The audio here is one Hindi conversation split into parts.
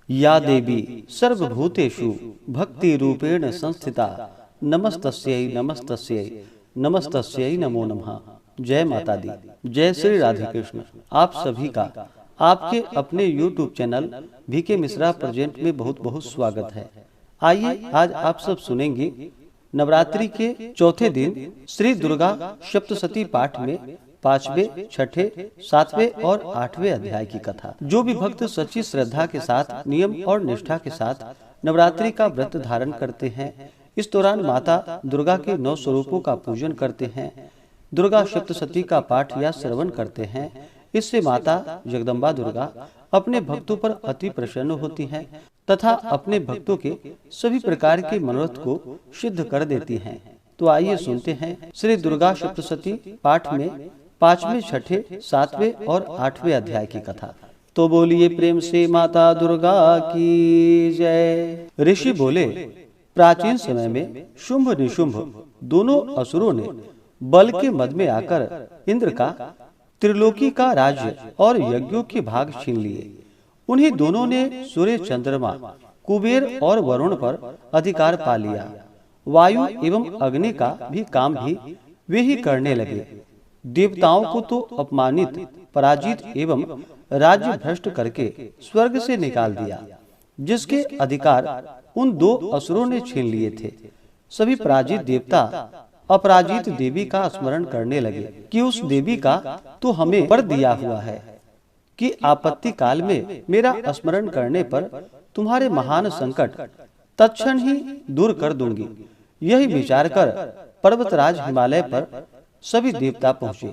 या देवी सर्वभूतेषु भक्ति रूपेण संस्थिता नमस्तस्यै नमस्तस्यै नमस्तस्यै नमो नमः। जय माता दी। जय श्री राधे कृष्ण। आप सभी का आपके अपने YouTube channel VK Mishra present में बहुत बहुत स्वागत है। आइए आज आप सब सुनेंगे नवरात्रि के चौथे दिन श्री दुर्गा सप्तशती पाठ में 5वें, 6ठे, 7वें और 8वें अध्याय की कथा। जो भी भक्त सच्ची श्रद्धा के साथ नियम और निष्ठा के साथ नवरात्रि का व्रत धारण करते हैं, इस दौरान माता दुर्गा के 9 स्वरूपों का पूजन करते हैं, दुर्गा सप्तशती का पाठ या श्रवण करते हैं, इससे माता जगदम्बा दुर्गा अपने भक्तों पर अति प्रसन्न होती हैं तथा अपने भक्तों के सभी प्रकार के मनोरथ को सिद्ध कर देती हैं। तो आइए सुनते हैं श्री दुर्गा सप्तशती पाठ में 5वें, 6ठे, 7वें और 8वें अध्याय की कथा। तो बोलिए प्रेम से माता दुर्गा की जय। ऋषि बोले, प्राचीन समय में शुंभ निशुंभ दोनों असुरों ने बल के मद में आकर इंद्र का त्रिलोकी का राज्य और यज्ञों के भाग छीन लिए। उन्हीं दोनों ने सूर्य, चंद्रमा, कुबेर और वरुण पर अधिकार पा लिया। वायु एवं अग्नि का भी काम भी वे ही करने लगे। देवताओं को तो अपमानित, पराजित एवं राज्य भ्रष्ट करके स्वर्ग से निकाल दिया, जिसके अधिकार उन 2 असुरों ने छीन लिए थे। सभी पराजित देवता अपराजित देवी का स्मरण करने लगे कि उस देवी का तो हमें वर दिया हुआ है कि आपत्ति काल में मेरा स्मरण करने पर तुम्हारे महान संकट तत्क्षण ही दूर कर दूंगी। यही विचार कर पर्वतराज हिमालय पर सभी देवता पहुँचे।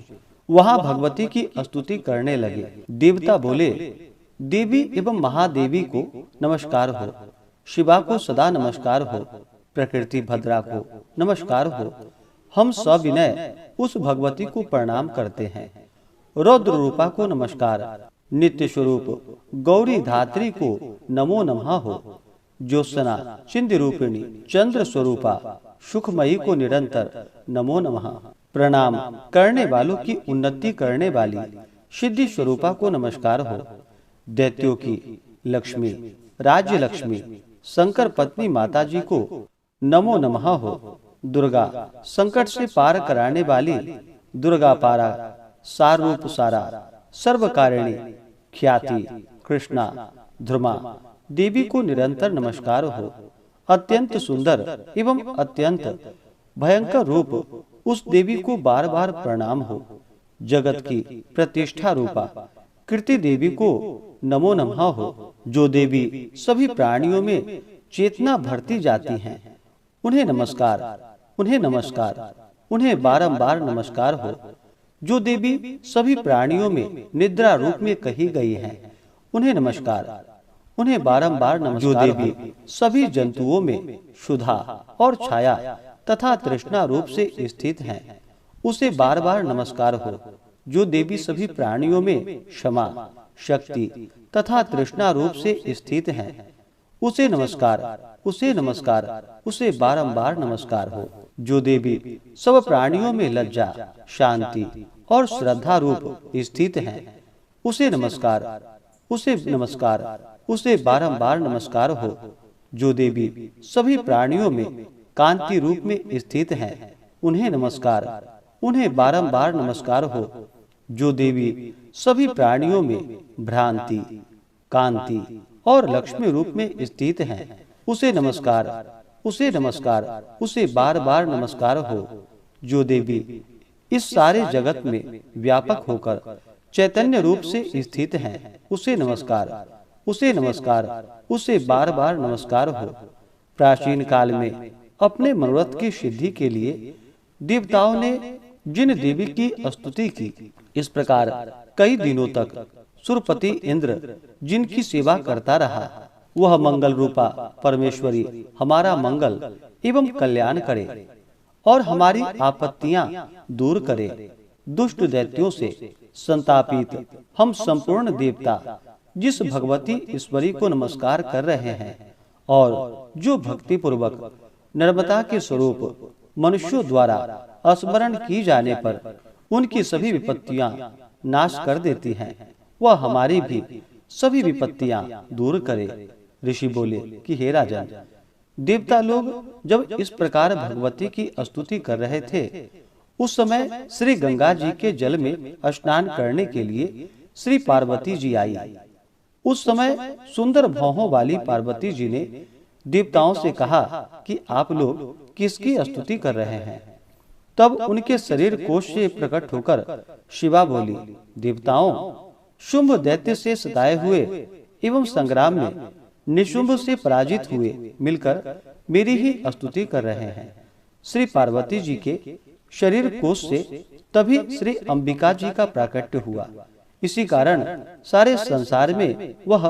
वहाँ भगवती की स्तुति करने लगे। देवता बोले, देवी एवं महादेवी को नमस्कार हो, शिवा को सदा नमस्कार हो, प्रकृति भद्रा को नमस्कार हो। हम सविनय उस भगवती को प्रणाम करते हैं। रौद्र रूपा को नमस्कार, नित्य स्वरूप गौरी धात्री को नमो नमः हो, ज्योत्सना चिंद रूपिणी चंद्र स्वरूपा सुखमयी को निरंतर नमो नमः। प्रणाम करने वालों की उन्नति करने वाली सिद्धि स्वरूपा को नमस्कार हो। दैत्यों की लक्ष्मी राज्य लक्ष्मी शंकर पत्नी माता जी को नमो नमः हो। दुर्गा संकट से पार कराने वाली दुर्गा पारा सारूप सारा सर्वकारिणी ख्याति कृष्णा ध्रुमा देवी को निरंतर नमस्कार हो। अत्यंत सुंदर एवं अत्यंत भयंकर रूप उस देवी को बार बार प्रणाम हो। जगत की प्रतिष्ठा रूपा कीर्ति देवी को नमो नमः हो। जो देवी सभी प्राणियों में चेतना भरती जाती हैं, उन्हें नमस्कार, उन्हें नमस्कार, उन्हें बारंबार नमस्कार हो। जो देवी सभी प्राणियों में निद्रा रूप में कही गई हैं, उन्हें नमस्कार, उन्हें बारंबार नमस्कार। जो देवी सभी जंतुओं में सुधा और छाया तथा तृष्णा रूप से स्थित हैं, उसे बार बार नमस्कार हो। जो देवी सभी प्राणियों में क्षमा, शक्ति तथा तृष्णा रूप से स्थित हैं, उसे नमस्कार, उसे नमस्कार, उसे बारंबार नमस्कार हो। जो देवी सब प्राणियों में लज्जा, शांति और श्रद्धा रूप स्थित हैं, उसे नमस्कार, उसे नमस्कार, उसे बारंबार नमस्कार हो। जो देवी सभी प्राणियों में कांति रूप में स्थित हैं, उन्हें नमस्कार, उन्हें बारंबार नमस्कार हो। जो देवी सभी प्राणियों में भ्रांति, कांति और लक्ष्मी रूप में स्थित हैं, उसे नमस्कार, उसे नमस्कार, उसे बार बार नमस्कार हो। जो देवी इस सारे जगत में व्यापक होकर चैतन्य रूप से स्थित हैं, उसे नमस्कार, उसे नमस्कार, उसे बार बार नमस्कार हो। प्राचीन काल में अपने मनोरथ की सिद्धि के लिए देवताओं ने जिन देवी की स्तुति की, इस प्रकार कई दिनों तक सुरपति इंद्र जिनकी सेवा करता रहा, वह मंगल रूपा परमेश्वरी हमारा मंगल एवं कल्याण करे और हमारी आपत्तियां दूर करे। दुष्ट दैत्यों से संतापित हम संपूर्ण देवता जिस भगवती ईश्वरी को नमस्कार कर रहे हैं और जो भक्ति पूर्वक नर्मदा के स्वरूप मनुष्यों द्वारा स्मरण की जाने पर उनकी सभी विपत्तियां नाश कर देती हैं, वह हमारी भी सभी विपत्तियां दूर करे। ऋषि बोले कि हे राजन, देवता लोग जब इस प्रकार भगवती की स्तुति कर रहे थे, उस समय श्री गंगा जी के जल में स्नान करने के लिए श्री पार्वती जी आई। उस समय सुंदर भौहों वाली पार्वती जी ने देवताओं से कहा कि आप लोग किसकी स्तुति कर रहे हैं। तब उनके शरीर कोश से प्रकट होकर शिवा बोली, देवताओं, शुंभ दैत्य से सताए हुए एवं संग्राम में निशुंभ से पराजित हुए मिलकर मेरी ही स्तुति कर रहे हैं। श्री पार्वती जी के शरीर कोश से तभी श्री अंबिका जी का प्राकट्य हुआ। इसी कारण सारे संसार में वह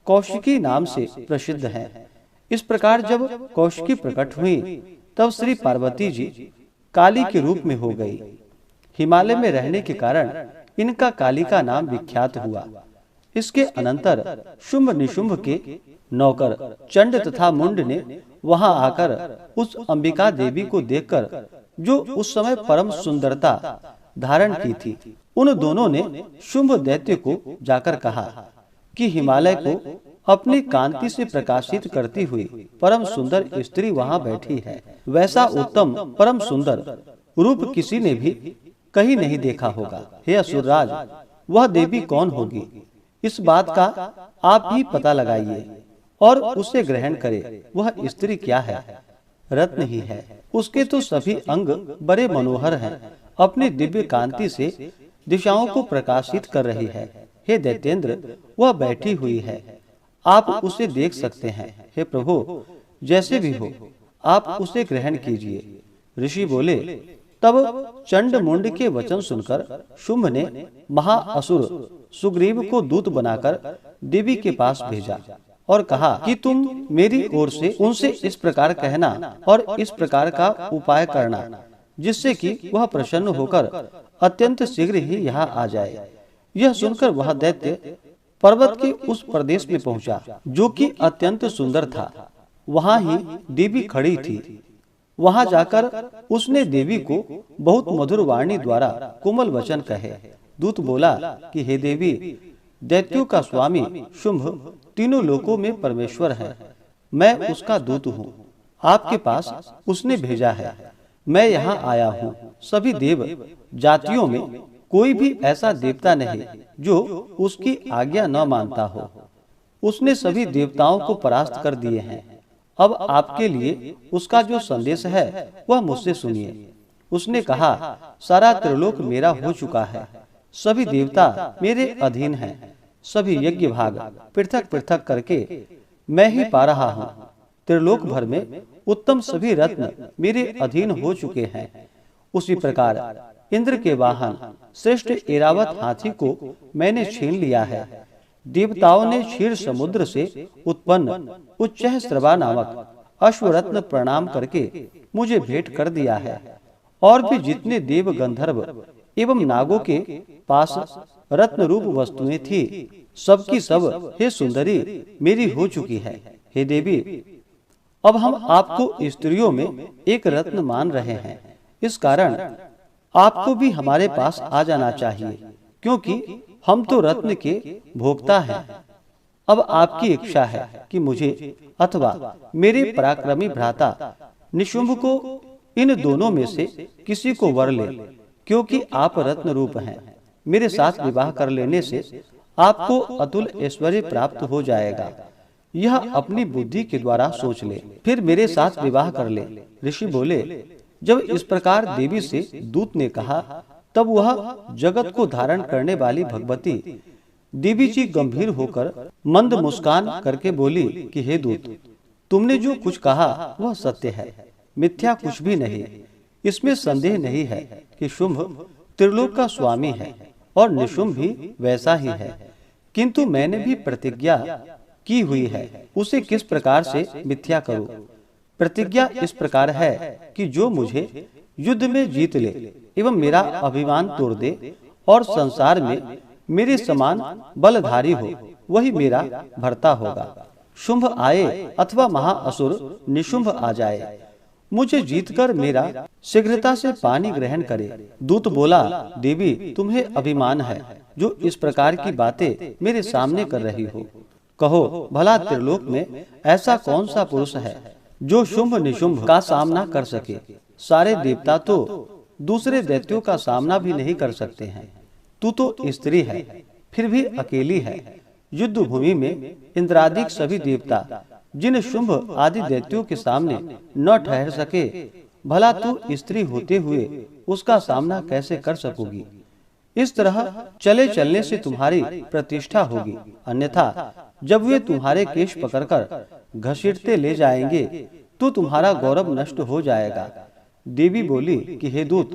कौशिकी नाम से प्रसिद्ध है। इस प्रकार जब कौशिकी प्रकट हुई, तब श्री पार्वती जी काली के रूप में हो गई। हिमालय में रहने के कारण इनका काली का नाम विख्यात हुआ। इसके अनंतर शुंभ निशुंभ के नौकर चंड तथा मुंड ने वहां आकर उस अंबिका देवी को देखकर, जो उस समय परम सुंदरता धारण की थी, उन दोनों ने शुंभ दैत्य को जाकर कहा कि हिमालय को अपनी कांति से प्रकाशित करती हुई परम सुंदर स्त्री वहां बैठी है। वैसा उत्तम परम सुंदर रूप किसी ने भी कहीं नहीं देखा होगा। हे असुरराज, वह देवी कौन होगी? इस बात का आप ही पता लगाइए और उसे ग्रहण करें। वह स्त्री क्या है? रत्न ही है। उसके तो सभी अंग बड़े मनोहर हैं। अपनी दिव्य कांति से दिशाओं को प्रकाशित कर रही है। हे दैत्येंद्र, वह बैठी हुई है, आप उसे देख सकते हैं। हे प्रभु, जैसे भी हो आप उसे ग्रहण कीजिए। ऋषि बोले, तब चंड मुंड के वचन सुनकर शुंभ ने महाअसुर सुग्रीव को दूत बनाकर देवी के पास भेजा और कहा कि तुम मेरी ओर से उनसे इस प्रकार कहना और इस प्रकार का उपाय करना, जिससे कि वह प्रसन्न होकर अत्यंत शीघ्र ही यहाँ आ जाए। यह सुनकर वह दैत्य पर्वत के उस प्रदेश में पहुंचा, जो कि अत्यंत सुंदर था। वहां ही देवी खड़ी थी। वहां जाकर उसने देवी को बहुत मधुर वाणी द्वारा कोमल वचन कहे। दूत बोला कि हे देवी, दैत्यों का स्वामी शुंभ तीनों लोकों में परमेश्वर है। मैं उसका दूत हूँ। आपके पास उसने भेजा है। मैं यहाँ आया हूँ। सभी देव जातियों में कोई भी ऐसा देवता नहीं जो उसकी आज्ञा न मानता हो। उसने सभी देवताओं को परास्त कर दिए हैं। अब आपके लिए उसका जो संदेश है वह मुझसे सुनिए। उसने कहा, सारा त्रिलोक मेरा हो चुका है। सभी देवता मेरे अधीन हैं। सभी यज्ञ भाग पृथक पृथक करके मैं ही पा रहा हूँ। त्रिलोक भर में उत्तम सभी रत्न मेरे अधीन हो चुके हैं। उसी प्रकार इंद्र के वाहन श्रेष्ठ ऐरावत हाथी को मैंने छीन लिया है। देवताओं ने क्षीर समुद्र से उत्पन्न उच्चैः स्रवा नामक अश्वरत्न प्रणाम करके मुझे भेंट कर दिया है। और भी जितने देव गंधर्व एवं नागों के पास रत्न रूप वस्तुएं थी, सबकी सब हे सुंदरी मेरी हो चुकी है। हे देवी, अब हम आपको स्त्रियों में एक रत्न मान रहे हैं। इस कारण आपको भी हमारे पास आ जाना चाहिए, क्योंकि हम तो रत्न के भोक्ता हैं। अब आपकी इच्छा है कि मुझे अथवा मेरे पराक्रमी भ्राता निशुंभ को इन दोनों में से किसी को वर ले, क्योंकि आप रत्न रूप हैं। मेरे साथ विवाह कर लेने से आपको अतुल ऐश्वर्य प्राप्त हो जाएगा। यह अपनी बुद्धि के द्वारा सोच ले, फिर मेरे साथ विवाह कर ले। ऋषि बोले, जब इस प्रकार देवी से दूत ने कहा, तब वह जगत को धारण करने वाली भगवती देवी जी गंभीर होकर मंद मुस्कान करके बोली कि हे दूत, तुमने जो कुछ कहा वह सत्य है, मिथ्या कुछ भी नहीं। इसमें संदेह नहीं है कि शुंभ त्रिलोक का स्वामी है और निशुंभ भी वैसा ही है। किंतु मैंने भी प्रतिज्ञा की हुई है, उसे किस प्रकार से मिथ्या करूं। प्रतिज्ञा इस प्रकार है कि जो मुझे युद्ध में जीत ले एवं मेरा अभिमान तोड़ दे और संसार में मेरे समान बलधारी हो, वही मेरा भर्ता होगा। शुंभ आए अथवा महाअसुर निशुंभ आ जाए, मुझे जीतकर मेरा शीघ्रता से पानी ग्रहण करे। दूत बोला, देवी तुम्हें अभिमान है जो इस प्रकार की बातें मेरे सामने कर रही हो। कहो, भला त्रिलोक में ऐसा कौन सा पुरुष है जो शुंभ निशुंभ का सामना कर सके? सारे देवता तो दूसरे दैत्यों का सामना भी नहीं कर सकते हैं। तू तो स्त्री है, फिर भी अकेली है। युद्ध भूमि में इंद्रादिक सभी देवता जिन शुंभ आदि दैत्यों के सामने न ठहर सके, भला तू स्त्री होते हुए उसका सामना कैसे कर सकोगी? इस तरह चले चलने से तुम्हारी प्रतिष्ठा होगी, अन्यथा जब वे तुम्हारे केश पकड़कर घसीटते ले जाएंगे तो तुम्हारा गौरव नष्ट हो जाएगा। देवी बोली कि हे दूत,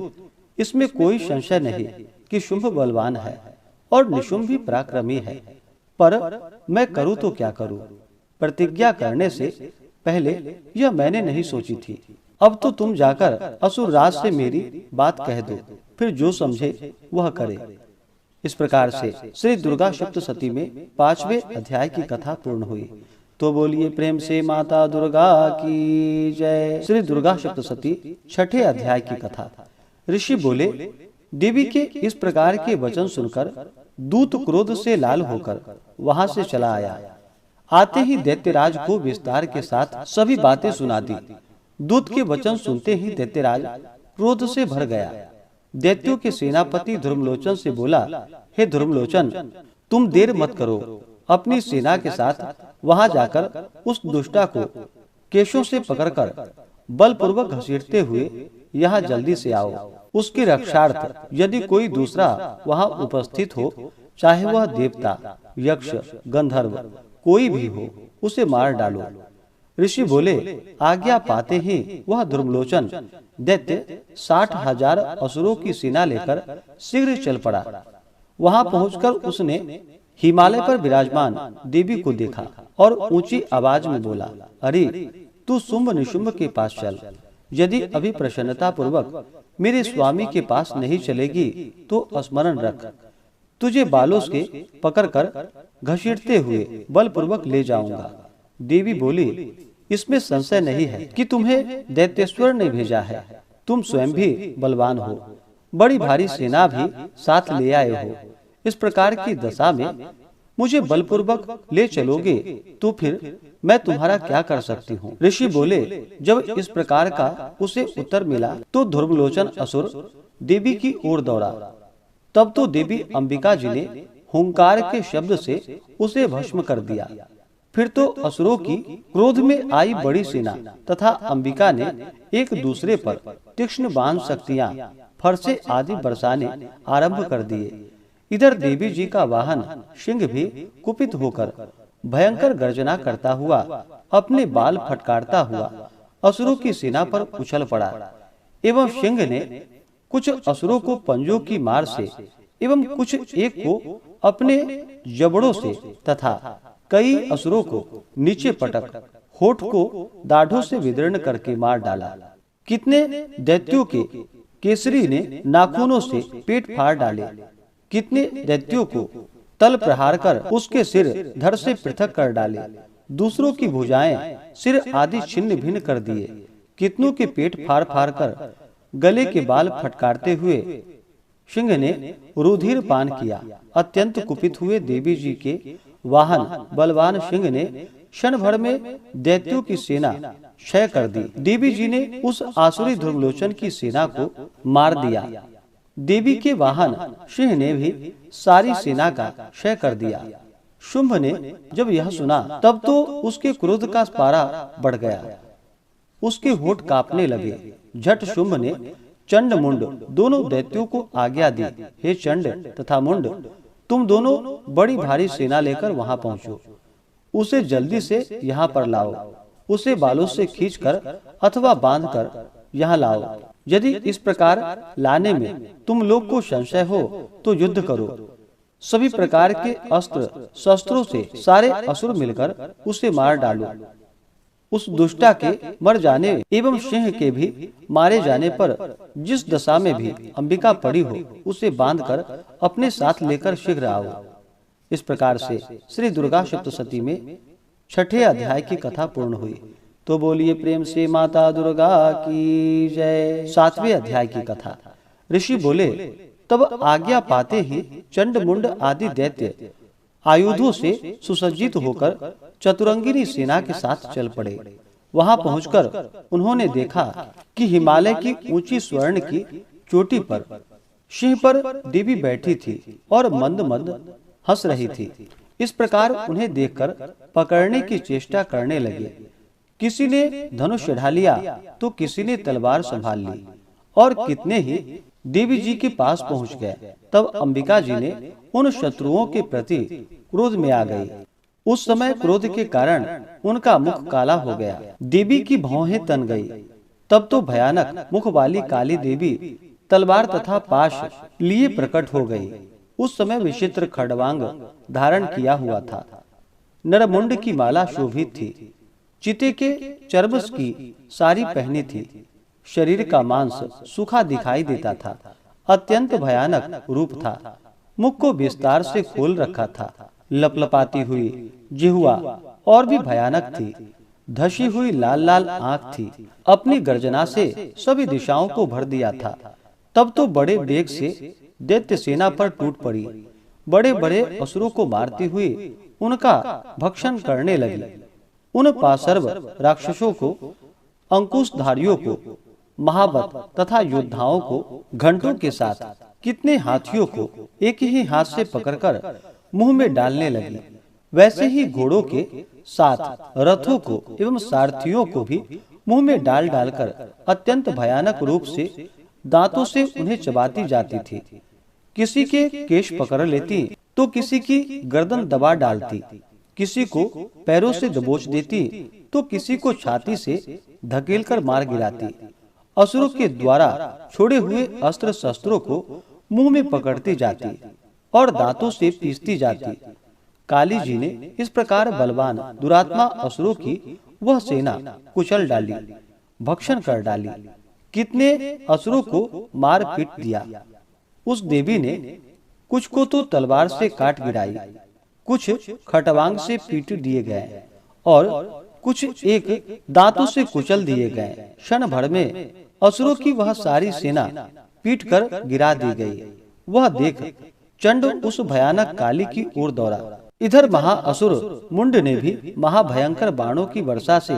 इसमें कोई संशय नहीं कि शुंभ बलवान है और निशुंभ भी पराक्रमी है, पर मैं करूं तो क्या करूं? प्रतिज्ञा करने से पहले यह मैंने नहीं सोची थी। अब तो तुम जाकर असुर राज से मेरी बात कह दो, फिर जो समझे वह करे। इस प्रकार से श्री दुर्गा सप्तशती में 5वें अध्याय की कथा पूर्ण हुई। तो बोलिए प्रेम से माता दुर्गा की जय। श्री दुर्गा सप्तशती 6ठे अध्याय की कथा। ऋषि बोले, देवी के इस प्रकार के वचन सुनकर दूत क्रोध से लाल होकर वहां से चला आया। आते ही दैत्यराज को विस्तार के साथ सभी बातें सुना दी। दूत के वचन सुनते ही दैत्यराज क्रोध से भर गया। दैत्यों के सेनापति धर्मलोचन से बोला, हे धर्मलोचन, तुम देर मत करो, अपनी सेना के साथ वहां जाकर उस दुष्टा को केशों से पकड़कर बलपूर्वक घसीटते हुए यहाँ जल्दी से आओ। उसकी रक्षार्थ यदि कोई दूसरा वहां उपस्थित हो, चाहे वह देवता, यक्ष, गंधर्व कोई भी हो, उसे मार डालो। ऋषि बोले, आज्ञा पाते ही वह धर्मलोचन दैत्य 60,000 असुरों की सेना लेकर शीघ्र चल पड़ा। वहां पहुंचकर उसने हिमालय पर विराजमान देवी को देखा और ऊंची आवाज में बोला, अरे तू शुंभ निशुंभ के पास चल। यदि अभी प्रसन्नता पूर्वक मेरे स्वामी के पास नहीं चलेगी तो स्मरण रख, तुझे बालों से पकड़कर घसीटते हुए बलपूर्वक ले जाऊंगा। देवी बोली, इसमें संशय नहीं है कि तुम्हें दैत्येश्वर ने भेजा है। तुम स्वयं भी बलवान हो, बड़ी भारी सेना भी साथ ले आए हो। इस प्रकार की दशा में मुझे बलपूर्वक ले चलोगे तो फिर मैं तुम्हारा क्या कर सकती हूँ? ऋषि बोले, जब इस प्रकार का उसे उत्तर मिला तो धर्मलोचन असुर देवी की ओर दौड़ा। तब तो देवी अंबिका जी ने हुंकार के शब्द से उसे भस्म कर दिया। फिर तो असुरों की क्रोध में आई बड़ी सेना तथा अंबिका ने एक दूसरे पर तीक्ष्ण बाण शक्तियां, फरसे आदि बरसाने आरंभ कर दिए। इधर देवी जी का वाहन सिंह भी कुपित होकर भयंकर गर्जना करता हुआ, अपने बाल फटकारता हुआ असुरों की सेना पर उछल पड़ा एवं सिंह ने कुछ असुरों को पंजों की मार से एवं कुछ एक को अपने जबड़ों से तथा कई असुरों को नीचे पटक होठ को दाढ़ों से विदीर्ण करके मार डाला। कितने दैत्यों के केसरी ने नाखूनों से पेट फाड़ डाले। कितने दैत्यों को तल प्रहार कर उसके सिर धड़ से पृथक कर डाले। दूसरों की भुजाएं, सिर आदि छिन्न भिन्न कर दिए। कितनों के पेट फाड़ फाड़ कर गले के बाल फटकारते हुए सिंह ने रुधिर पान किया। अत्यंत कुपित हुए देवी जी के वाहन बलवान सिंह ने क्षण भर में दैत्यों की सेना क्षय कर दी। देवी जी ने उस आसुरी धर्मलोचन की सेना को मार दिया। देवी के वाहन सिंह ने भी सारी सेना का क्षय कर दिया। शुंभ ने जब यह सुना तब तो उसके क्रोध का पारा बढ़ गया, उसके होठ कांपने लगे। झट शुंभ ने चंड मुंड दोनों दैत्यों को आज्ञा दी, हे चंड तथा मुंड, तुम दोनों बड़ी भारी सेना लेकर वहां पहुंचो। उसे जल्दी से यहाँ पर लाओ। उसे बालों से खींचकर अथवा बांधकर यहाँ लाओ। यदि इस प्रकार लाने में तुम लोग को संशय हो तो युद्ध करो। सभी प्रकार के अस्त्र शस्त्रों से सारे असुर मिलकर उसे मार डालो। उस दुष्टा के मर जाने एवं सिंह के भी मारे जाने पर जिस दशा में भी अंबिका पड़ी हो, उसे बांधकर अपने साथ लेकर शीघ्र आओ। इस प्रकार से श्री दुर्गा सप्तशती में 6ठे अध्याय की कथा पूर्ण हुई। तो बोलिए प्रेम से माता दुर्गा की जय। 7वें अध्याय की कथा। ऋषि बोले, तब आज्ञा पाते ही चंड मुंड आदि दैत्य आयुधों से सुसज्जित होकर चतुरंगिनी सेना के साथ चल पड़े। वहां पहुंचकर उन्होंने देखा कि हिमालय की ऊंची स्वर्ण की चोटी पर सिंह पर देवी बैठी थी और मंद मंद हंस रही थी। इस प्रकार उन्हें देखकर पकड़ने की चेष्टा करने लगे। किसी ने धनुष ढा लिया तो किसी ने तलवार संभाल ली और कितने ही देवी जी के पास पहुंच गए। तब अंबिका जी ने उन शत्रुओं के प्रति क्रोध में आ गई। उस समय क्रोध के कारण उनका मुख काला हो गया, देवी की भौहें तन गई। तब तो भयानक मुख वाली काली देवी तलवार तथा पाश लिए प्रकट हो गई। उस समय विचित्र खड़वांग धारण किया हुआ था, नरमुंड की माला शोभित थी, चिते के चर्बस की साड़ी पहनी थी, शरीर का मांस सूखा दिखाई देता था, अत्यंत भयानक रूप था, मुख को विस्तार से खोल रखा था, लपलपाती हुई जिह्वा और भी भयानक थी, धसी हुई लाल लाल आंख थी, अपनी गर्जना से सभी दिशाओं को भर दिया था। तब तो बड़े वेग से दैत्य सेना पर टूट पड़ी, बड़े बड़े असुरों को मारती हुई उनका भक्षण करने लगी। उन पाशर्व राक्षसों को, अंकुशधारियों को, महाबत तथा योद्धाओं को घंटों के साथ, कितने हाथियों को एक ही हाथ से पकड़कर मुंह में डालने लगी। वैसे ही घोड़ों के साथ रथों को एवं सारथियों को भी मुंह में डाल डालकर अत्यंत भयानक रूप से दांतों से उन्हें चबाती जाती थी। किसी के केश पकड़ लेती तो किसी की गर्दन दबा डालती, किसी को पैरों से दबोच देती तो किसी को छाती से धकेलकर मार गिराती। असुरों के द्वारा छोड़े हुए अस्त्र शस्त्रों को मुंह में पकड़ती जाती और दांतों से पीसती जाती। काली जी ने इस प्रकार बलवान दुरात्मा असुरों की वह सेना कुचल डाली, भक्षण कर डाली, कितने असुरों को मार पीट दिया। उस देवी ने कुछ को तो तलवार से काट गिराई, कुछ खटवांग से पीट दिए गए और कुछ एक दांतों से कुचल दिए गए। क्षण भर में असुरों की वह सारी सेना पीट कर गिरा दी गई। वह देख चंड उस भयानक काली की ओर दौड़ा। इधर महाअसुर मुंड ने भी महाभयंकर बाणों की वर्षा से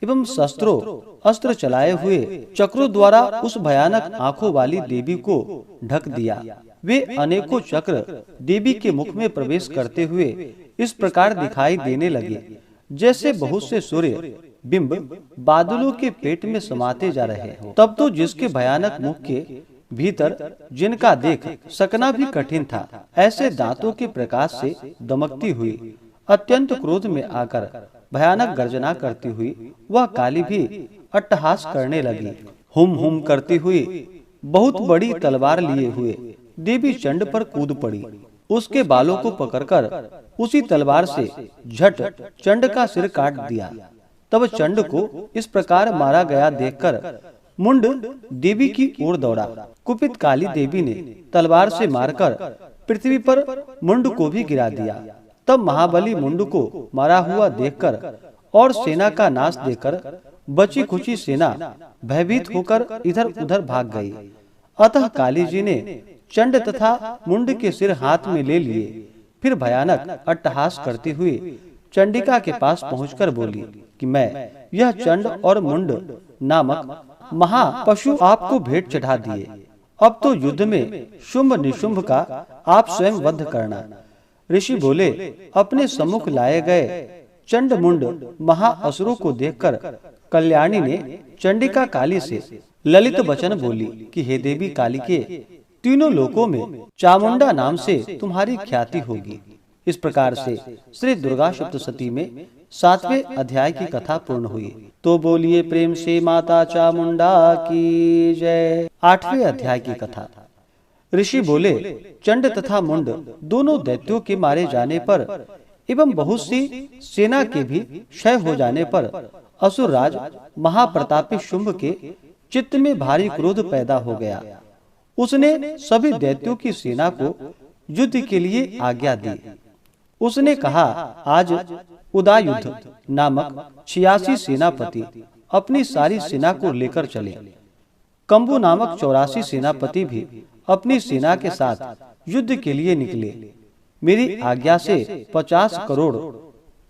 एवं शस्त्रों अस्त्र चलाए हुए चक्रों द्वारा उस भयानक आंखों वाली देवी को ढक दिया। वे अनेकों चक्र देवी के मुख में प्रवेश करते हुए इस प्रकार दिखाई देने लगे, जैसे बहुत से सूर्य बिंब बादलों के पेट में समाते जा रहे हो। तब तो जिसके भयानक मुख के भीतर जिनका देख सकना भी कठिन था, ऐसे दांतों के प्रकाश से दमकती हुई अत्यंत क्रोध में आकर भयानक गर्जना करती हुई वह काली भी अट्टहास करने लगी। हुम हुम करती हुई बहुत बड़ी तलवार लिए हुए देवी चंड पर कूद पड़ी। उसके बालों को पकड़कर उसी तलवार से झट चंड का सिर काट दिया। तब चंड को इस प्रकार मारा गया देखकर मुंड देवी की ओर दौड़ा। कुपित काली देवी ने तलवार से मारकर पृथ्वी पर मुंड को भी गिरा दिया। तब महाबली मुंड को मारा हुआ देखकर और सेना का नाश देखकर बची खुची सेना भयभीत होकर इधर उधर भाग गई। अतः काली जी ने चंड तथा मुंड के सिर हाथ में ले लिए। फिर भयानक अट्टहास करती हुई चंडिका के पास पहुंचकर बोली कि मैं यह चंड और मुंड नामक महापशु आपको भेंट चढ़ा दिए। अब तो युद्ध में शुंभ निशुंभ का आप स्वयं वध करना। ऋषि बोले, अपने सम्मुख लाए गए चंड मुंड महाअसुरों को देखकर कल्याणी ने चंडिका काली से ललित वचन बोली कि हे देवी कालिके, तीनों लोकों में चामुंडा नाम से तुम्हारी ख्याति होगी। इस प्रकार से श्री दुर्गा सप्तशती में 7वें अध्याय की कथा पूर्ण हुई। तो बोलिए प्रेम से माता चामुंडा की जय। 8वें अध्याय की कथा। ऋषि बोले, चंड तथा मुंड दोनों दैत्यों के मारे जाने पर एवं बहुत सी सेना के भी क्षय हो जाने पर असुरराज महाप्रतापी शुंभ के चित्त में भारी क्रोध पैदा हो गया। उसने सभी दैत्यों की सेना को युद्ध के लिए आज्ञा दी। उसने कहा, आज उदायुध नामक 86 सेनापति अपनी सारी सेना को लेकर चले। कंबु नामक 84 सेनापति भी अपनी सेना के साथ युद्ध के लिए निकले। मेरी आज्ञा से 50 करोड़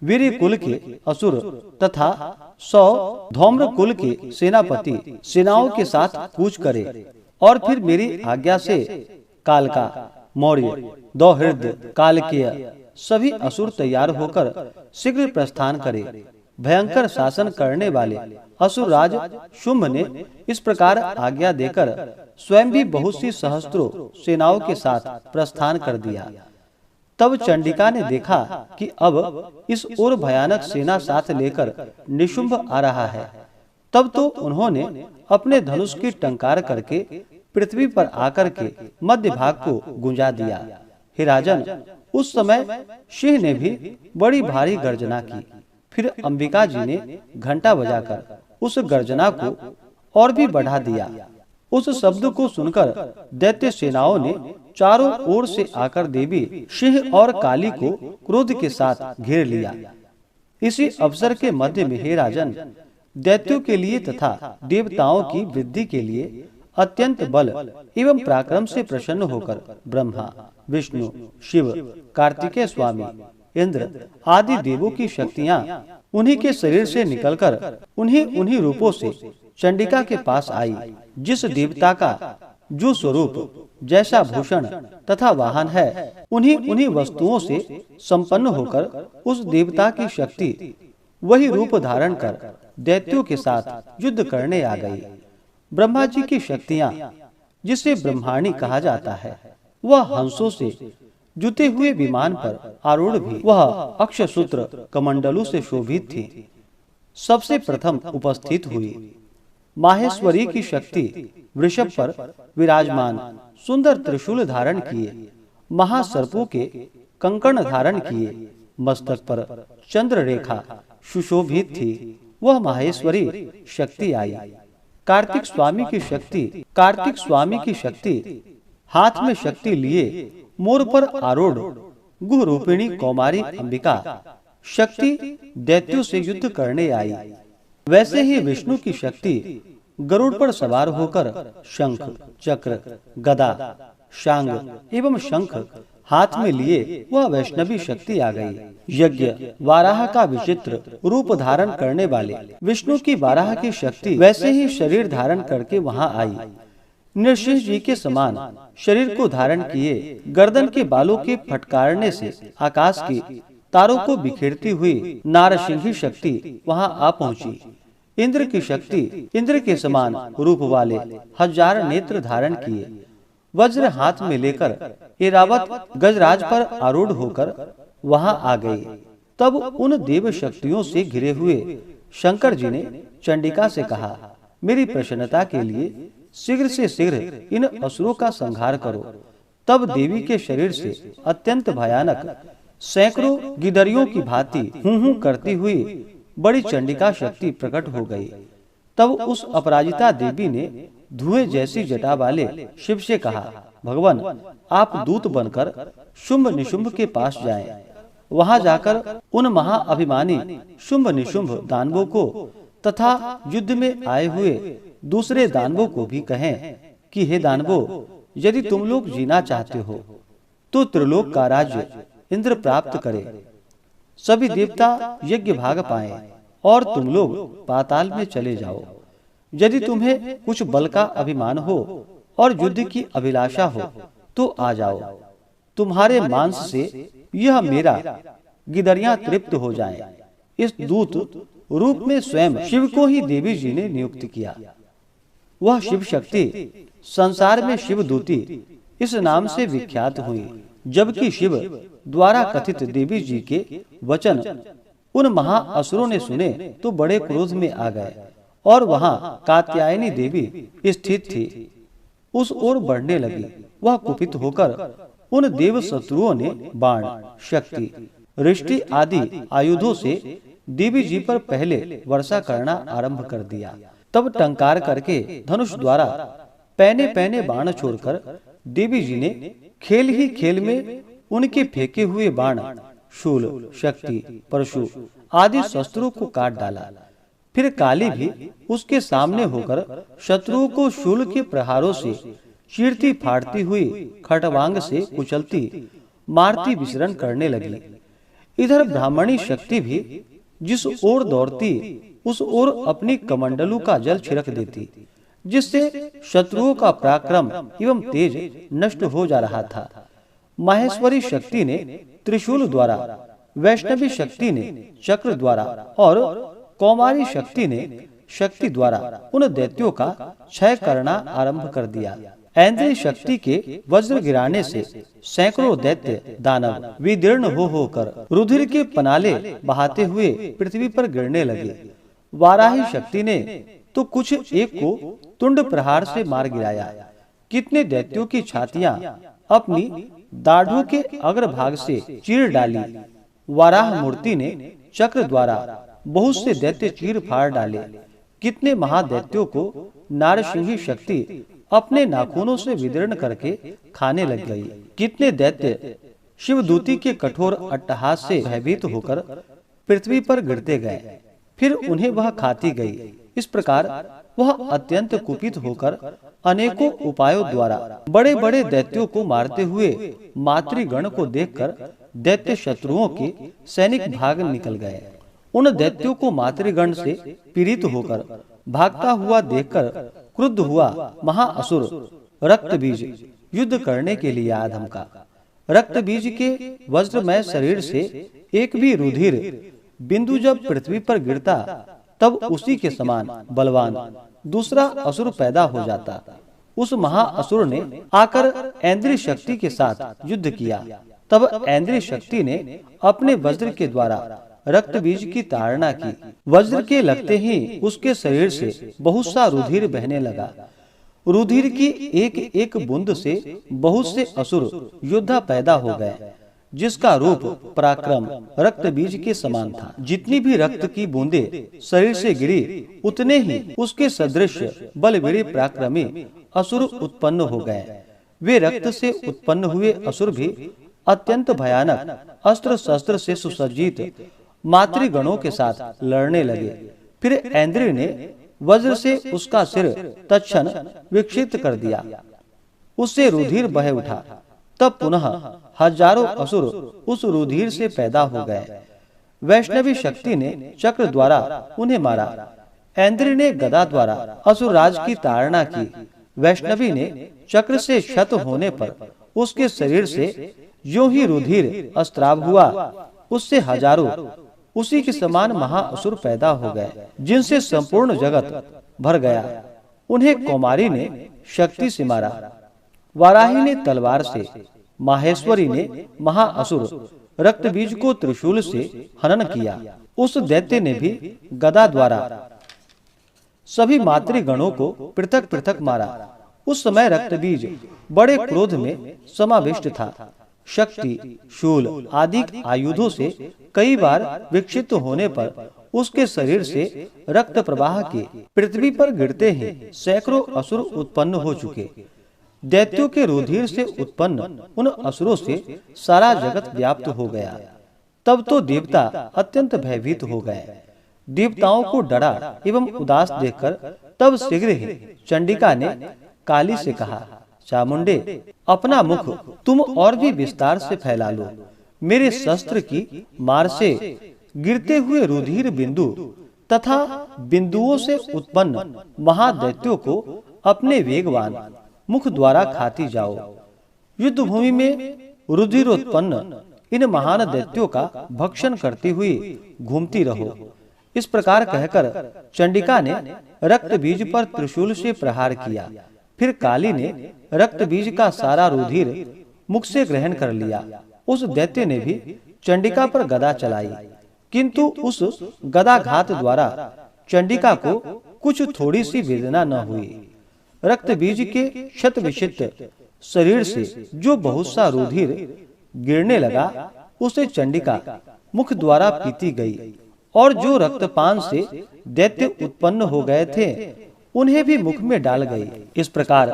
वीर कुल के असुर तथा 100 धौम्र कुल के सेनापति सेनाओं के साथ कूच करे और फिर मेरी आज्ञा से कालका, मौर्य, दौहिर्द, कालकेय सभी असुर तैयार होकर शीघ्र प्रस्थान करे। भयंकर शासन करने वाले असुरराज शुंभ ने इस प्रकार आज्ञा देकर स्वयं भी बहुत सी सहस्त्रों सेनाओं के साथ प्रस्थान कर दिया। तब चंडिका ने देखा कि अब इस ओर भयानक सेना साथ लेकर निशुंभ आ रहा है। तब तो उन्होंने अपने धनुष की टंकार करके पृथ्वी पर आकर के मध्य भाग को गुंजा दिया। हे राजन, उस समय सिंह ने भी बड़ी भारी गर्जना की। फिर अंबिका जी ने घंटा बजाकर उस गर्जना को और भी बढ़ा दिया। उस शब्द को सुनकर दैत्य सेनाओं ने चारों ओर से आकर देवी सिंह और काली को क्रोध के साथ घेर लिया। इसी अवसर के मध्य में हे राजन, दैत्यों के लिए तथा देवताओं की वृद्धि के लिए अत्यंत बल एवं पराक्रम से प्रसन्न होकर ब्रह्मा, विष्णु, शिव, कार्तिकेय स्वामी, इंद्र आदि देवों की शक्तियां उन्हीं के शरीर से निकलकर उन्हीं रूपों से चंडिका के पास आई। जिस देवता का जो स्वरूप, जैसा भूषण तथा वाहन है, उन्हीं वस्तुओं से संपन्न होकर उस देवता की शक्ति वही रूप धारण कर दैत्यों के साथ युद्ध करने आ गई। ब्रह्मा जी की शक्तियां, जिसे ब्रह्माणी कहा जाता है, वह हंसों से जुते हुए विमान पर आरूढ़ भी वह अक्षसूत्र कमंडलों से शोभित थी। सबसे प्रथम उपस्थित हुई। माहेश्वरी की शक्ति वृषभ पर विराजमान सुंदर त्रिशूल धारण किए, महासर्पों के कंकण धारण किए, मस्तक पर चंद्र रेखा सुशोभित थी, वह माहेश्वरी शक्ति आई। कार्तिक स्वामी की शक्ति हाथ में शक्ति लिए मोर पर आरूढ़ गुह रूपिणी कौमारी अंबिका शक्ति दैत्यों से युद्ध करने आई। वैसे ही विष्णु की शक्ति गरुड़ पर सवार होकर शंख, चक्र, गदा, शांग एवं शंख हाथ में लिए वह वैष्णवी शक्ति आ गई। यज्ञ वाराह का विचित्र रूप धारण करने वाले विष्णु की वाराह की शक्ति वैसे ही शरीर धारण करके वहां आई। नृसिंह जी के समान शरीर को धारण किए, गर्दन के बालों के फटकारने से आकाश की तारों को बिखेरती हुई नारसिंही शक्ति वहां आ पहुंची। इंद्र की शक्ति इंद्र के समान रूप वाले 1000 नेत्र धारण किए, वज्र हाथ में लेकर ऐरावत गजराज पर आरूढ़ होकर वहां आ गई। तब उन देव शक्तियों से घिरे हुए शंकर जी ने चंडिका से कहा, मेरी प्रसन्नता के लिए शीघ्र से शीघ्र इन असुरों का संहार करो। तब देवी के शरीर से अत्यंत भयानक सैकड़ों गिदरियों की भांति हूं करती हुई बड़ी चंडिका शक्ति प्रकट हो गई। तब उस अपराजिता देवी ने धुएं जैसी जटा वाले शिव से कहा, भगवान, आप दूत बनकर शुंभ निशुंभ के पास जाएं। वहां जाकर उन महाअभिमानी शुंभ निशुंभ दानवों को तथा युद्ध में आए हुए दूसरे दानवों को भी कहें कि हे दानवों, यदि तुम लोग जीना चाहते हो तो त्रिलोक का राज्य इंद्र प्राप्त करे, सभी देवता यज्ञ भाग पाएं और तुम लोग पाताल में चले जाओ। यदि तुम्हें कुछ बल का अभिमान हो और युद्ध की अभिलाषा हो तो आ जाओ। तुम्हारे मांस से यह मेरा गिदरियां तृप्त हो जाएं। इस दूत रूप में स्वयं शिव को ही देवी जी ने नियुक्त किया। वह शिव शक्ति संसार में शिव दूती इस नाम से विख्यात हुई। जबकि शिव द्वारा कथित देवी जी के वचन उन महाअसुरों ने सुने तो बड़े क्रोध में आ गए और वहां कात्यायनी देवी स्थित थी, उस ओर बढ़ने लगी। वह कुपित होकर उन देव शत्रुओं ने बाण, शक्ति, रिष्टि आदि आयुधों से देवी जी पर पहले वर्षा करना आरंभ कर दिया। तब टंकार करके धनुष द्वारा पैने पैने बाण छोड़कर देवी जी ने खेल ही खेल में उनके फेंके हुए बाण, शूल, शक्ति, परशु आदि शस्त्रों को काट डाला। फिर काली भी उसके सामने होकर शत्रुओं को शूल के प्रहारों से चीरती फाड़ती हुई खटवांग से कुचलती मारती विचरण करने लगी। इधर ब्राह्मणी शक्ति भी जिस ओर दौड़ती उस ओर अपनी कमंडलू का जल छिड़क देती, जिससे शत्रुओं का पराक्रम एवं तेज नष्ट हो जा रहा था। माहेश्वरी शक्ति ने त्रिशूल द्वारा, वैष्णवी शक्ति ने चक्र द्वारा और कौमारी शक्ति ने शक्ति द्वारा उन दैत्यों का क्षय करना आरंभ कर दिया। ऐन्द्रिय शक्ति के वज्र गिराने से सैकड़ों दैत्य दानव विदीर्ण हो होकर रुधिर के पनाले बहाते हुए पृथ्वी पर गिरने लगे। वाराही शक्ति ने तो कुछ एक को तुंड प्रहार से मार गिराया। कितने दैत्यों की छातियां अपनी दाढ़ों के अग्रभाग से चीर डाली। वाराह मूर्ति ने चक्र द्वारा बहुत से दैत्य चीर फाड़ डाले। कितने महादैत्यों को नारसिंही शक्ति अपने नाखूनों से विदीर्ण करके खाने लग गई। कितने दैत्य शिवदूती के कठोर अट्टहास से भयभीत होकर पृथ्वी पर गिरते गए, फिर उन्हें वह खाती गई। इस प्रकार वह अत्यंत कुपित होकर अनेकों उपायों द्वारा बड़े बड़े दैत्यों को मारते हुए मातृगण को देखकर दैत्य शत्रुओं के सैनिक भाग निकल गए। उन दैत्यों को मातृगण से पीड़ित होकर भागता हुआ देखकर क्रुद्ध हुआ महाअसुर रक्तबीज युद्ध करने के लिए आ धमका। रक्तबीज के वज्रमय शरीर से एक भी रुधिर बिंदु जब पृथ्वी पर गिरता तब उसी के समान बलवान दूसरा असुर पैदा हो जाता। उस महाअसुर ने आकर ऐन्द्रिय शक्ति के साथ युद्ध किया। तब ऐन्द्रिय शक्ति ने अपने वज्र के द्वारा रक्त बीज की ताड़ना की। वज्र के लगते ही उसके शरीर से बहुत सा रुधिर बहने लगा। रुधिर की एक एक बूंद से बहुत से असुर योद्धा पैदा हो गए, जिसका रूप पराक्रम रक्त बीज के समान था। जितनी भी रक्त की बूंदे शरीर से गिरी, उतने ही उसके सदृश बलवीर पराक्रमी असुर उत्पन्न हो गए। वे रक्त से उत्पन्न हुए असुर भी अत्यंत भयानक अस्त्र शस्त्र से सुसज्जित मातृगणों के साथ लड़ने लगे। फिर ऐन्द्रिय ने वज्र से उसका सिर तत्क्षण विक्षिप्त कर दिया, उससे रुधिर बह उठा। तब पुनः हजारों असुर उस रुधिर से पैदा हो गए। वैष्णवी शक्ति ने चक्र द्वारा उन्हें मारा। ऐन्द्रिय ने गदा द्वारा असुरराज की ताड़ना की। वैष्णवी ने चक्र से क्षत होने पर उसके शरीर से जो ही रुधिर अस्त्राव हुआ, उससे हजारों उसी के समान महाअसुर पैदा हो गए, जिनसे संपूर्ण जगत भर गया। उन्हें कौमारी ने शक्ति से मारा, वाराही ने तलवार से, माहेश्वरी ने महाअसुर रक्तबीज को त्रिशूल से हनन किया। उस दैत्य ने भी गदा द्वारा सभी मातृगणों को पृथक पृथक मारा। उस समय रक्तबीज बड़े क्रोध में समाविष्ट था। शक्ति, शूल आदि आयुधों से कई बार विक्षिप्त होने पर उसके शरीर से रक्त प्रवाह के पृथ्वी पर गिरते ही सैकड़ों असुर उत्पन्न हो चुके। दैत्यों के रुधिर से उत्पन्न उन असुरों से सारा जगत व्याप्त हो गया। तब तो देवता अत्यंत भयभीत हो गए। देवताओं को डरा एवं उदास देखकर तब शीघ्र ही चंडिका ने काली से कहा, चामुंडे, अपना मुख तुम और भी विस्तार से फैला लो। मेरे शस्त्र की मार से गिरते हुए रुधिर बिंदु तथा बिंदुओं से उत्पन्न महादैत्यों को अपने वेगवान मुख द्वारा खाती जाओ। युद्ध भूमि में रुधिरोत्पन्न इन महान दैत्यों का भक्षण करती हुई घूमती रहो। इस प्रकार कहकर चंडिका ने रक्त बीज पर त्रिशूल से प्रहार किया। फिर काली ने रक्त बीज का सारा रुधिर मुख से ग्रहण कर लिया। उस दैत्य ने भी चंडिका पर गदा चलाई, किंतु उस गदाघात द्वारा चंडिका को कुछ थोड़ी सी वेदना न हुई। रक्त बीज के क्षत विक्षिप्त शरीर से जो बहुत सा रुधिर गिरने लगा, उसे चंडिका मुख द्वारा पीती गई, और जो रक्तपान से दैत्य उत्पन्न हो गए थे, उन्हें भी मुख में डाल गई। इस प्रकार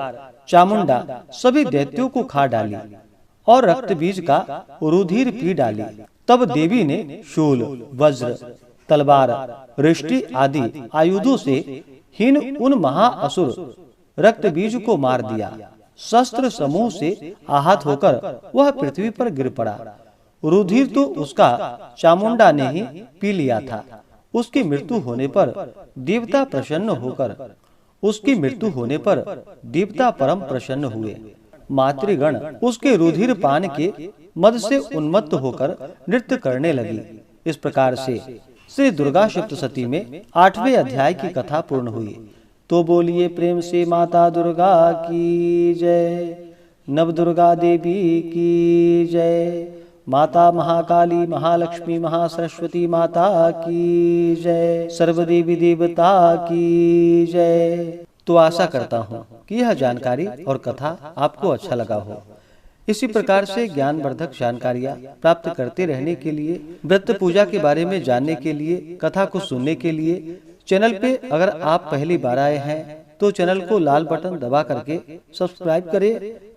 चामुंडा सभी दैत्यों को खा डाली और रक्त बीज का रुधिर पी डाली। तब देवी ने शूल, वज्र, तलवार, रिष्टि आदि आयुधों से हीन उन महाअसुर रक्त बीज को मार दिया। शस्त्र समूह से आहत होकर वह पृथ्वी पर गिर पड़ा। रुधिर तो उसका चामुंडा ने ही पी लिया था। उसकी मृत्यु होने पर देवता परम प्रसन्न हुए। मातृगण उसके रुधिर पान के मद से उन्मत्त होकर नृत्य करने लगी। इस प्रकार से श्री दुर्गा सप्तशती में 8वें अध्याय की कथा पूर्ण हुई। तो बोलिए प्रेम से माता दुर्गा की जय, नव दुर्गा देवी की जय, माता महाकाली महालक्ष्मी महासरस्वती माता की जय, सर्वदेवी देवता की जय। तो आशा करता हूँ कि यह जानकारी और कथा आपको अच्छा लगा हो। इसी प्रकार से ज्ञानवर्धक जानकारियाँ प्राप्त करते रहने के लिए, व्रत पूजा के बारे में जानने के लिए, कथा को सुनने के लिए चैनल पे अगर आप पहली बार आए हैं तो चैनल को लाल बटन दबा करके सब्सक्राइब करें,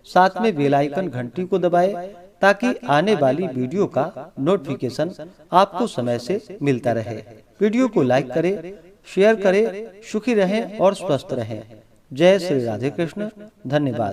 साथ में बेल आइकन घंटी को दबाएं ताकि आने वाली वीडियो का नोटिफिकेशन आपको समय से मिलता रहे। वीडियो को लाइक करें, शेयर करें। सुखी रहें और स्वस्थ रहें। जय श्री राधे कृष्ण। धन्यवाद।